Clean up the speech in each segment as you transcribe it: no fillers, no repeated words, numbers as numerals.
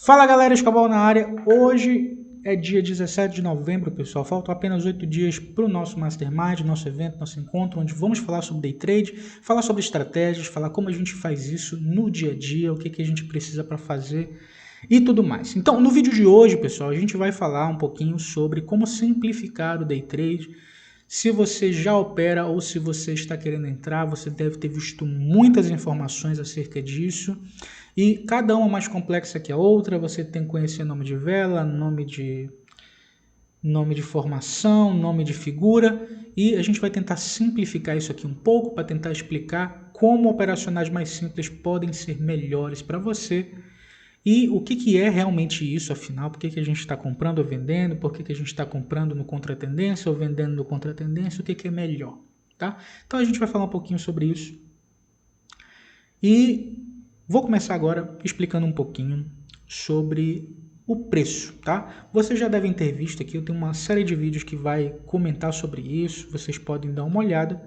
Fala galera, Escabal na área. Hoje é dia 17 de novembro, pessoal. Faltam apenas 8 dias para o nosso Mastermind, nosso evento, nosso encontro, onde vamos falar sobre Day Trade, falar sobre estratégias, falar como a gente faz isso no dia a dia, o que a gente precisa para fazer e tudo mais. Então, no vídeo de hoje, pessoal, a gente vai falar um pouquinho sobre como simplificar o Day Trade. Se você já opera ou se você está querendo entrar, você deve ter visto muitas informações acerca disso. E cada uma mais complexa que a outra, você tem que conhecer nome de vela, nome de formação, nome de figura, e a gente vai tentar simplificar isso aqui um pouco para tentar explicar como operacionais mais simples podem ser melhores para você e o que é realmente isso, afinal, por que a gente está comprando ou vendendo, por que a gente está comprando no contratendência ou vendendo no contratendência, o que é melhor, tá? Então a gente vai falar um pouquinho sobre isso. E vou começar agora explicando um pouquinho sobre o preço, tá? Vocês já devem ter visto aqui, eu tenho uma série de vídeos que vai comentar sobre isso, vocês podem dar uma olhada,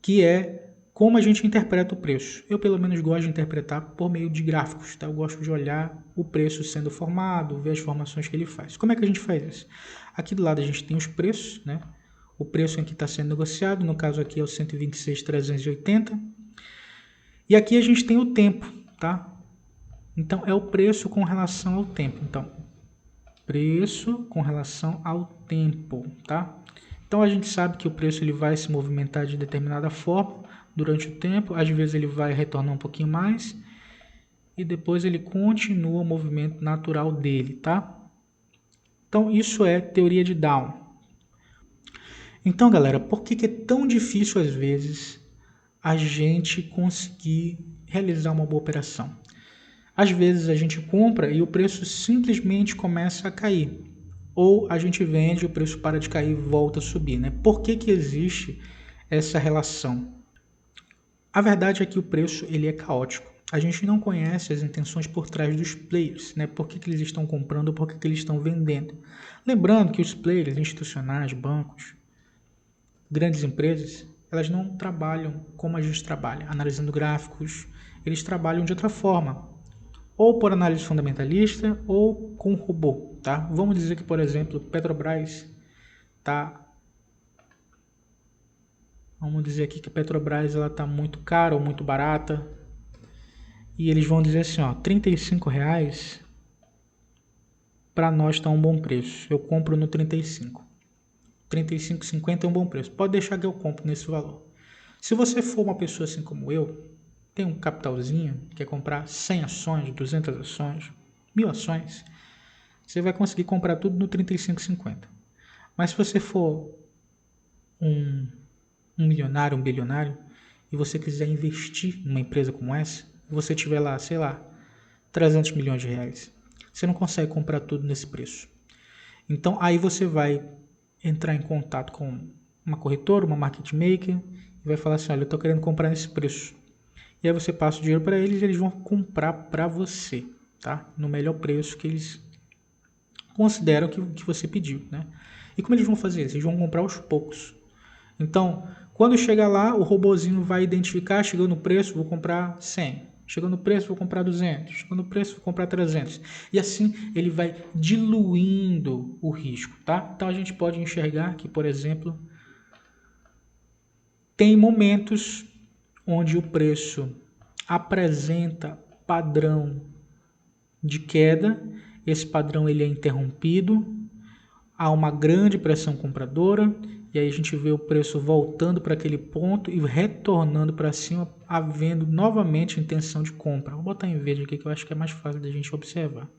que é como a gente interpreta o preço. Eu pelo menos gosto de interpretar por meio de gráficos, tá? Eu gosto de olhar o preço sendo formado, ver as formações que ele faz. Como é que a gente faz isso? Aqui do lado a gente tem os preços, né? O preço em que está sendo negociado, no caso aqui é o 126.380. E aqui a gente tem o tempo, tá? Então, é o preço com relação ao tempo. Então, preço com relação ao tempo, tá? Então, a gente sabe que o preço ele vai se movimentar de determinada forma durante o tempo. Às vezes, ele vai retornar um pouquinho mais. E depois, ele continua o movimento natural dele, tá? Então, isso é teoria de Down. Então, galera, por que é tão difícil, às vezes, a gente conseguir realizar uma boa operação? Às vezes a gente compra e o preço simplesmente começa a cair. Ou a gente vende, o preço para de cair e volta a subir, né? Por que existe essa relação? A verdade é que o preço ele é caótico. A gente não conhece as intenções por trás dos players, né? Por que eles estão comprando ou por que eles estão vendendo. Lembrando que os players institucionais, bancos, grandes empresas, elas não trabalham como a gente trabalha, analisando gráficos. Eles trabalham de outra forma, ou por análise fundamentalista ou com robô, tá? Vamos dizer que, por exemplo, Petrobras vamos dizer aqui que a Petrobras ela tá muito cara ou muito barata e eles vão dizer assim, ó, R$35 para nós está um bom preço. Eu compro no 35. 35,50 é um bom preço. Pode deixar que eu compro nesse valor. Se você for uma pessoa assim como eu, tem um capitalzinho, quer comprar 100 ações, 200 ações, 1000 ações, você vai conseguir comprar tudo no 35,50. Mas se você for um milionário, um bilionário, e você quiser investir numa empresa como essa, e você tiver lá, sei lá, 300 milhões de reais, você não consegue comprar tudo nesse preço. Então aí você vai entrar em contato com uma corretora, uma market maker, e vai falar assim, olha, eu estou querendo comprar nesse preço. E aí você passa o dinheiro para eles e eles vão comprar para você, tá? No melhor preço que eles consideram que você pediu, né? E como eles vão fazer isso? Eles vão comprar aos poucos. Então, quando chegar lá, o robozinho vai identificar, chegou no preço, vou comprar 100. Chegou no preço, vou comprar 200. Chegou no preço, vou comprar 300. E assim ele vai diluindo o risco, tá? Então a gente pode enxergar que, por exemplo, tem momentos onde o preço apresenta padrão de queda, esse padrão ele é interrompido, há uma grande pressão compradora, e aí a gente vê o preço voltando para aquele ponto e retornando para cima, havendo novamente intenção de compra. Vou botar em verde aqui que eu acho que é mais fácil da gente observar.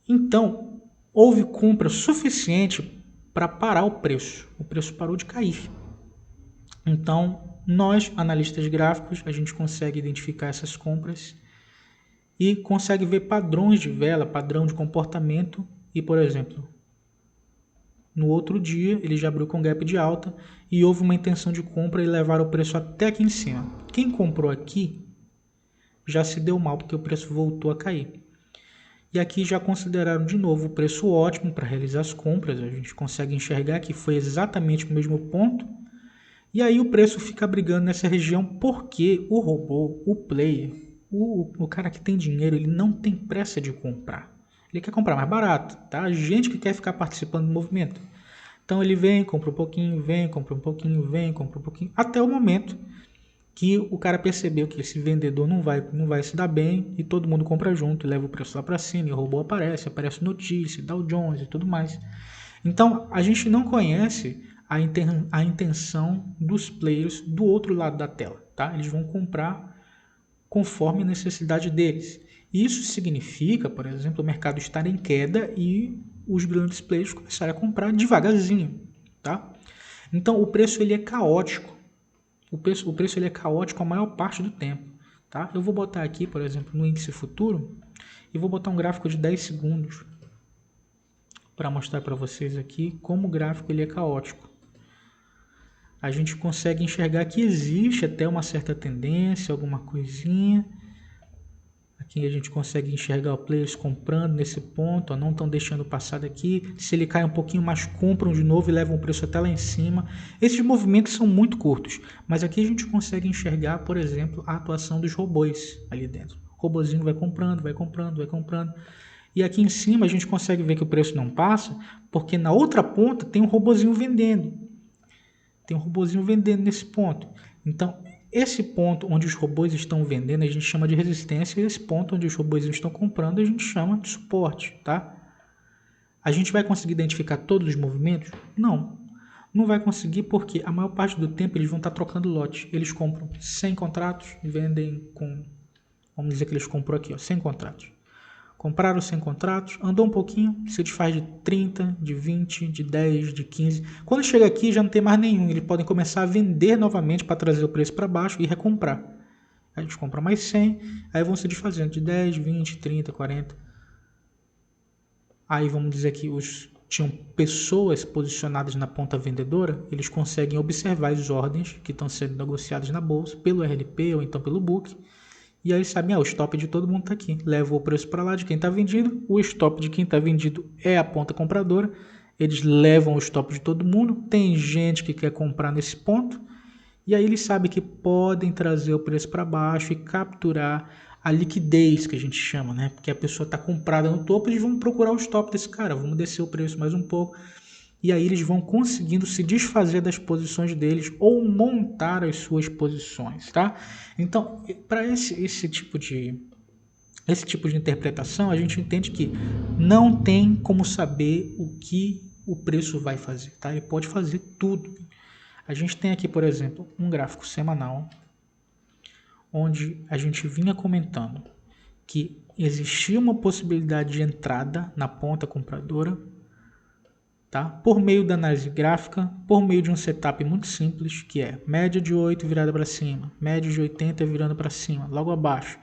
Então, houve compra suficiente para parar o preço. O preço parou de cair. Então, nós, analistas gráficos, a gente consegue identificar essas compras e consegue ver padrões de vela, padrão de comportamento e, por exemplo, no outro dia ele já abriu com gap de alta e houve uma intenção de compra e levar o preço até aqui em cima. Quem comprou aqui já se deu mal porque o preço voltou a cair. E aqui já consideraram de novo o preço ótimo para realizar as compras. A gente consegue enxergar que foi exatamente o mesmo ponto. E aí o preço fica brigando nessa região porque o robô, o player, o cara que tem dinheiro, ele não tem pressa de comprar. Ele quer comprar mais barato, tá? A gente que quer ficar participando do movimento. Então ele vem, compra um pouquinho, vem, compra um pouquinho, vem, compra um pouquinho, até o momento que o cara percebeu que esse vendedor não vai se dar bem e todo mundo compra junto, leva o preço lá para cima, e o robô aparece notícia, Dow Jones e tudo mais. Então a gente não conhece a intenção dos players do outro lado da tela, tá? Eles vão comprar conforme a necessidade deles. Isso significa, por exemplo, o mercado estar em queda e os grandes players começarem a comprar devagarzinho, tá? Então o preço ele é caótico. O preço ele é caótico a maior parte do tempo, tá? Eu vou botar aqui, por exemplo, no índice futuro e vou botar um gráfico de 10 segundos para mostrar para vocês aqui como o gráfico ele é caótico. A gente consegue enxergar que existe até uma certa tendência, alguma coisinha. Aqui a gente consegue enxergar os players comprando nesse ponto, ó, não estão deixando passar daqui. Se ele cai um pouquinho mais, compram de novo e levam o preço até lá em cima. Esses movimentos são muito curtos, mas aqui a gente consegue enxergar, por exemplo, a atuação dos robôs ali dentro. O robozinho vai comprando, vai comprando, vai comprando. E aqui em cima a gente consegue ver que o preço não passa, porque na outra ponta tem um robozinho vendendo. Tem um robozinho vendendo nesse ponto. Então, esse ponto onde os robôs estão vendendo, a gente chama de resistência, e esse ponto onde os robôs estão comprando, a gente chama de suporte, tá? A gente vai conseguir identificar todos os movimentos? Não. Não vai conseguir porque a maior parte do tempo eles vão estar trocando lote. Eles compram 100 contratos e vendem com... Vamos dizer que eles compram aqui, ó, 100 contratos. Compraram 100 contratos, andou um pouquinho, se desfaz de 30, de 20, de 10, de 15. Quando chega aqui já não tem mais nenhum, eles podem começar a vender novamente para trazer o preço para baixo e recomprar. Aí eles compram mais 100, aí vão se desfazendo de 10, 20, 30, 40. Aí vamos dizer que tinham pessoas posicionadas na ponta vendedora, eles conseguem observar as ordens que estão sendo negociadas na bolsa, pelo RLP ou então pelo book. E aí sabem, o stop de todo mundo está aqui. Leva o preço para lá de quem está vendido. O stop de quem está vendido é a ponta compradora. Eles levam o stop de todo mundo. Tem gente que quer comprar nesse ponto. E aí eles sabem que podem trazer o preço para baixo e capturar a liquidez, que a gente chama, né? Porque a pessoa está comprada no topo, eles vão procurar o stop desse cara. Vamos descer o preço mais um pouco. E aí eles vão conseguindo se desfazer das posições deles ou montar as suas posições, tá? Então, para esse tipo de interpretação, a gente entende que não tem como saber o que o preço vai fazer, tá? Ele pode fazer tudo. A gente tem aqui, por exemplo, um gráfico semanal, onde a gente vinha comentando que existia uma possibilidade de entrada na ponta compradora, tá? Por meio da análise gráfica, por meio de um setup muito simples, que é média de 8 virada para cima, média de 80 virando para cima, logo abaixo.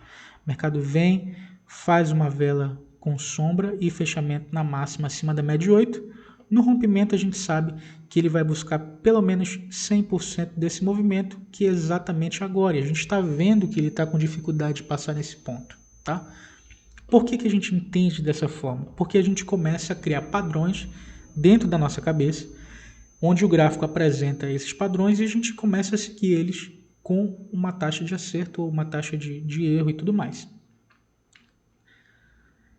O mercado vem, faz uma vela com sombra e fechamento na máxima acima da média de 8. No rompimento a gente sabe que ele vai buscar pelo menos 100% desse movimento, que é exatamente agora. E a gente está vendo que ele está com dificuldade de passar nesse ponto, tá? Por que a gente entende dessa forma? Porque a gente começa a criar padrões dentro da nossa cabeça, onde o gráfico apresenta esses padrões e a gente começa a seguir eles com uma taxa de acerto ou uma taxa de erro e tudo mais.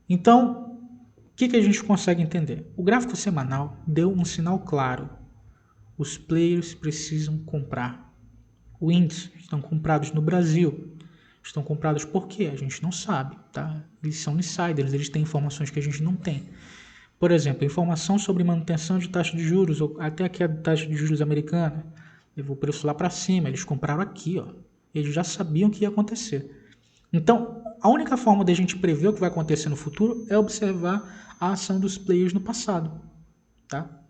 Então, o que a gente consegue entender? O gráfico semanal deu um sinal claro. Os players precisam comprar. O índice estão comprados no Brasil. Estão comprados por quê? A gente não sabe, tá? Eles são insiders, eles têm informações que a gente não tem. Por exemplo, informação sobre manutenção de taxa de juros, ou até a queda de taxa de juros americana, levou o preço lá para cima, eles compraram aqui, ó. Eles já sabiam o que ia acontecer. Então, a única forma de a gente prever o que vai acontecer no futuro é observar a ação dos players no passado, tá?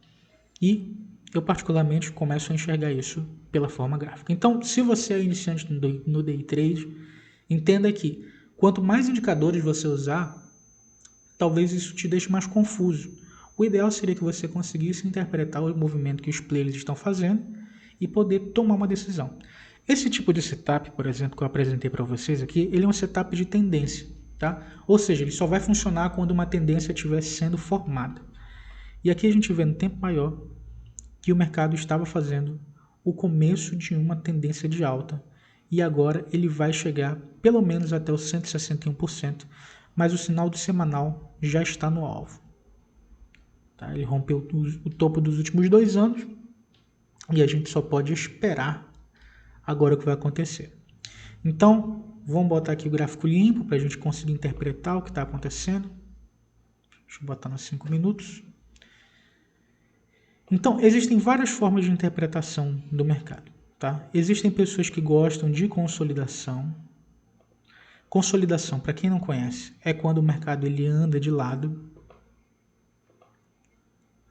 E eu particularmente começo a enxergar isso pela forma gráfica. Então, se você é iniciante no Day Trade, entenda que quanto mais indicadores você usar, talvez isso te deixe mais confuso. O ideal seria que você conseguisse interpretar o movimento que os players estão fazendo e poder tomar uma decisão. Esse tipo de setup, por exemplo, que eu apresentei para vocês aqui, ele é um setup de tendência, tá? Ou seja, ele só vai funcionar quando uma tendência estiver sendo formada. E aqui a gente vê no tempo maior que o mercado estava fazendo o começo de uma tendência de alta e agora ele vai chegar pelo menos até os 161%, mas o sinal do semanal já está no alvo. Tá? Ele rompeu o topo dos últimos 2 anos e a gente só pode esperar agora o que vai acontecer. Então, vamos botar aqui o gráfico limpo para a gente conseguir interpretar o que está acontecendo. Deixa eu botar nos 5 minutos. Então, existem várias formas de interpretação do mercado. Tá? Existem pessoas que gostam de consolidação. Consolidação, para quem não conhece, é quando o mercado ele anda de lado.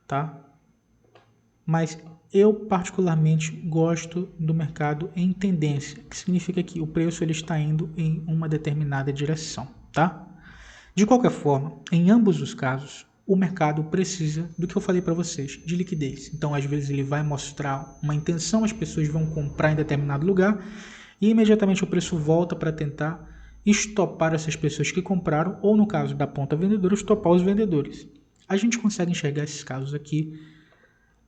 Tá? Mas eu particularmente gosto do mercado em tendência, que significa que o preço ele está indo em uma determinada direção. Tá? De qualquer forma, em ambos os casos, o mercado precisa do que eu falei para vocês, de liquidez. Então, às vezes, ele vai mostrar uma intenção, as pessoas vão comprar em determinado lugar e imediatamente o preço volta para tentar estopar essas pessoas que compraram ou, no caso da ponta vendedora, estopar os vendedores. A gente consegue enxergar esses casos aqui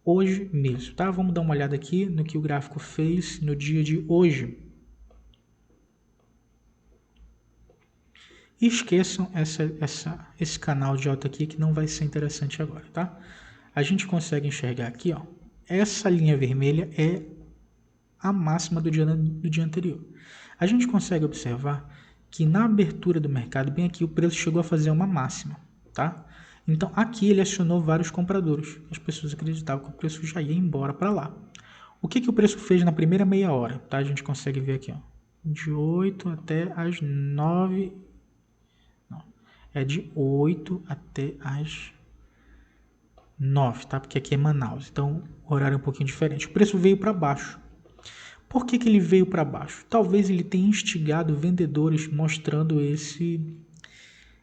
hoje mesmo. Tá? Vamos dar uma olhada aqui no que o gráfico fez no dia de hoje. E esqueçam esse canal de alta aqui que não vai ser interessante agora, tá? A gente consegue enxergar aqui, ó, essa linha vermelha é a máxima do dia anterior. A gente consegue observar que na abertura do mercado, bem aqui, o preço chegou a fazer uma máxima, tá? Então aqui ele acionou vários compradores. As pessoas acreditavam que o preço já ia embora para lá. O que o preço fez na primeira meia hora, tá? A gente consegue ver aqui, ó, de 8 até as 9. É de 8 até as 9, tá? Porque aqui é Manaus, então o horário é um pouquinho diferente. O preço veio para baixo. Por que ele veio para baixo? Talvez ele tenha instigado vendedores mostrando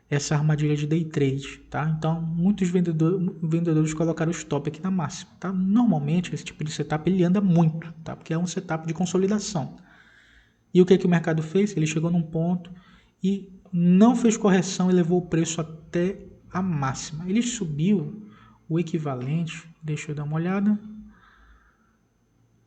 essa armadilha de day trade, tá? Então, muitos vendedores colocaram o stop aqui na máxima, tá? Normalmente, esse tipo de setup ele anda muito, tá? Porque é um setup de consolidação. E o que o mercado fez? Ele chegou num ponto e não fez correção e levou o preço até a máxima. Ele subiu o equivalente, deixa eu dar uma olhada,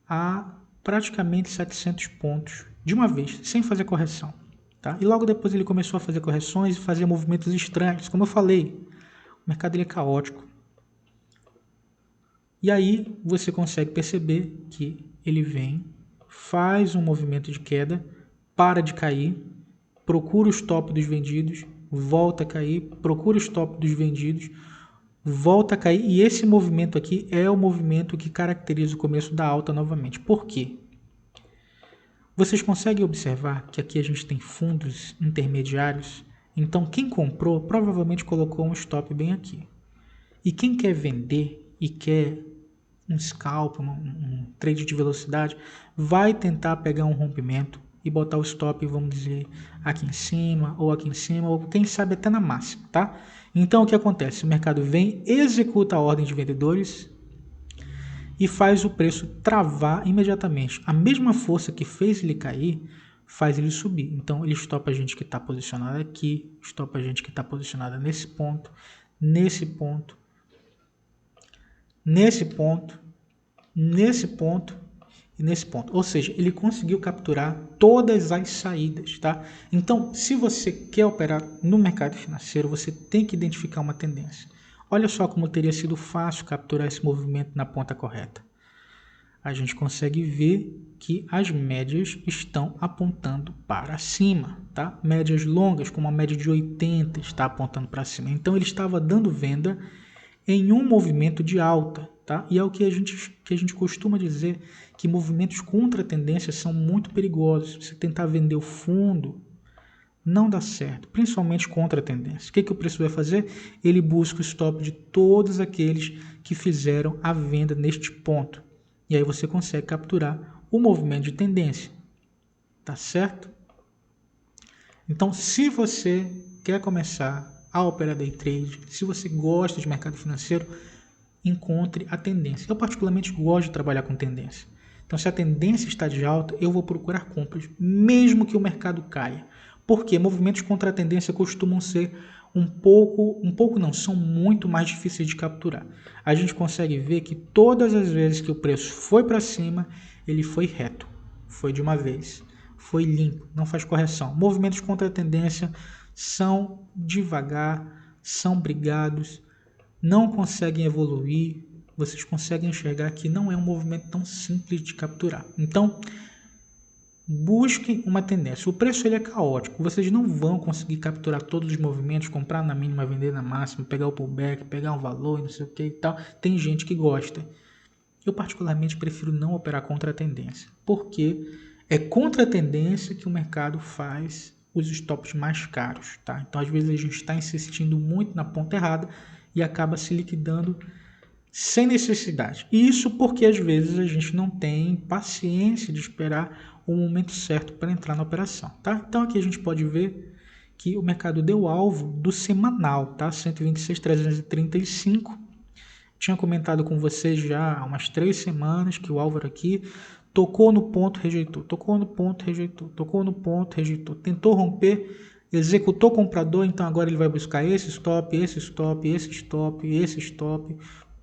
a praticamente 700 pontos de uma vez, sem fazer correção. Tá? E logo depois ele começou a fazer correções e fazer movimentos estranhos. Como eu falei, o mercado ele é caótico. E aí você consegue perceber que ele vem, faz um movimento de queda, para de cair, procura o stop dos vendidos, volta a cair, procura o stop dos vendidos, volta a cair. E esse movimento aqui é o movimento que caracteriza o começo da alta novamente. Por quê? Vocês conseguem observar que aqui a gente tem fundos intermediários. Então quem comprou provavelmente colocou um stop bem aqui. E quem quer vender e quer um scalp, um trade de velocidade, vai tentar pegar um rompimento e botar o stop, vamos dizer, aqui em cima, ou quem sabe até na máxima, tá? Então, o que acontece? O mercado vem, executa a ordem de vendedores e faz o preço travar imediatamente. A mesma força que fez ele cair, faz ele subir. Então, ele estopa a gente que está posicionada aqui, estopa a gente que está posicionada nesse ponto, nesse ponto, nesse ponto, nesse ponto, e nesse ponto. Ou seja, ele conseguiu capturar todas as saídas, tá? Então, se você quer operar no mercado financeiro, você tem que identificar uma tendência. Olha só como teria sido fácil capturar esse movimento na ponta correta. A gente consegue ver que as médias estão apontando para cima, tá? Médias longas, como a média de 80, está apontando para cima. Então, ele estava dando venda em um movimento de alta, tá? E é o que a gente costuma dizer, que movimentos contra a tendência são muito perigosos. Se você tentar vender o fundo, não dá certo, principalmente contra a tendência. O que o preço vai fazer? Ele busca o stop de todos aqueles que fizeram a venda neste ponto. E aí você consegue capturar o movimento de tendência. Tá certo? Então, se você quer começar a operar day trade, se você gosta de mercado financeiro, encontre a tendência. Eu particularmente gosto de trabalhar com tendência. Então, se a tendência está de alta, eu vou procurar compras, mesmo que o mercado caia. Porque movimentos contra a tendência costumam ser são muito mais difíceis de capturar. A gente consegue ver que todas as vezes que o preço foi para cima, ele foi reto, foi de uma vez. foi limpo, não faz correção. Movimentos contra a tendência são devagar, são brigados, não conseguem evoluir. Vocês conseguem enxergar que não é um movimento tão simples de capturar. Então, busquem uma tendência. O preço ele é caótico. Vocês não vão conseguir capturar todos os movimentos, comprar na mínima, vender na máxima, pegar o pullback, pegar um valor, não sei o que e tal. Tem gente que gosta. Eu particularmente prefiro não operar contra a tendência, porque é contra a tendência que o mercado faz os stops mais caros, tá? Então, às vezes a gente está insistindo muito na ponta errada e acaba se liquidando sem necessidade. Isso porque às vezes a gente não tem paciência de esperar o momento certo para entrar na operação, tá? Então aqui a gente pode ver que o mercado deu alvo do semanal, tá? 126.335. Tinha comentado com vocês já há umas 3 semanas que o alvo era aqui. Tocou no ponto, rejeitou. Tocou no ponto, rejeitou. Tocou no ponto, rejeitou. Tentou romper, executou o comprador, então agora ele vai buscar esse stop, esse stop, esse stop, esse stop,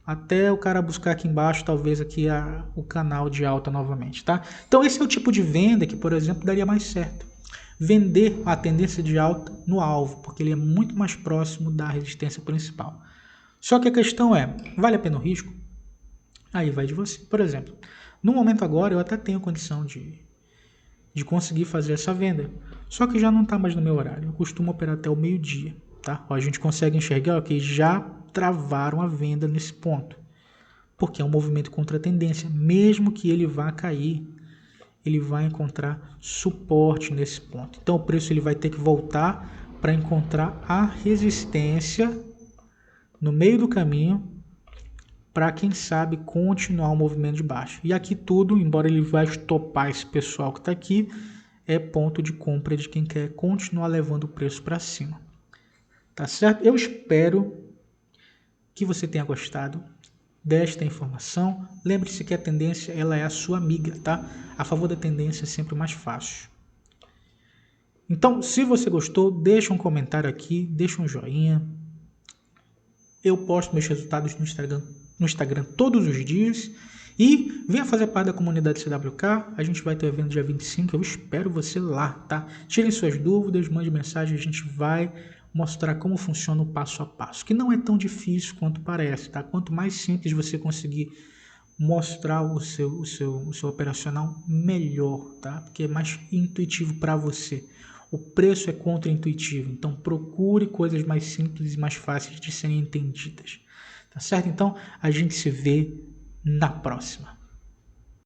até o cara buscar aqui embaixo, talvez aqui o canal de alta novamente, tá? Então esse é o tipo de venda que, por exemplo, daria mais certo. Vender a tendência de alta no alvo, porque ele é muito mais próximo da resistência principal. Só que a questão é, vale a pena o risco? Aí vai de você. Por exemplo, no momento agora eu até tenho condição de conseguir fazer essa venda, só que já não está mais no meu horário. Eu costumo operar até o meio-dia, tá? Ó, a gente consegue enxergar que já travaram a venda nesse ponto, porque é um movimento contra a tendência. Mesmo que ele vá cair, ele vai encontrar suporte nesse ponto. Então o preço ele vai ter que voltar para encontrar a resistência no meio do caminho para, quem sabe, continuar o movimento de baixo. E aqui tudo, embora ele vá estopar esse pessoal que está aqui, é ponto de compra de quem quer continuar levando o preço para cima. Tá certo? Eu espero que você tenha gostado desta informação. Lembre-se que a tendência ela é a sua amiga, tá? A favor da tendência é sempre mais fácil. Então, se você gostou, deixa um comentário aqui, deixa um joinha. Eu posto meus resultados no Instagram todos os dias. E venha fazer parte da comunidade CWK. A gente vai ter evento dia 25. Eu espero você lá, tá? Tirem suas dúvidas, mande mensagem. A gente vai mostrar como funciona o passo a passo, que não é tão difícil quanto parece, tá? Quanto mais simples você conseguir mostrar o seu operacional, melhor, tá? Porque é mais intuitivo para você. O preço é contra-intuitivo, então procure coisas mais simples e mais fáceis de serem entendidas, tá certo? Então a gente se vê na próxima.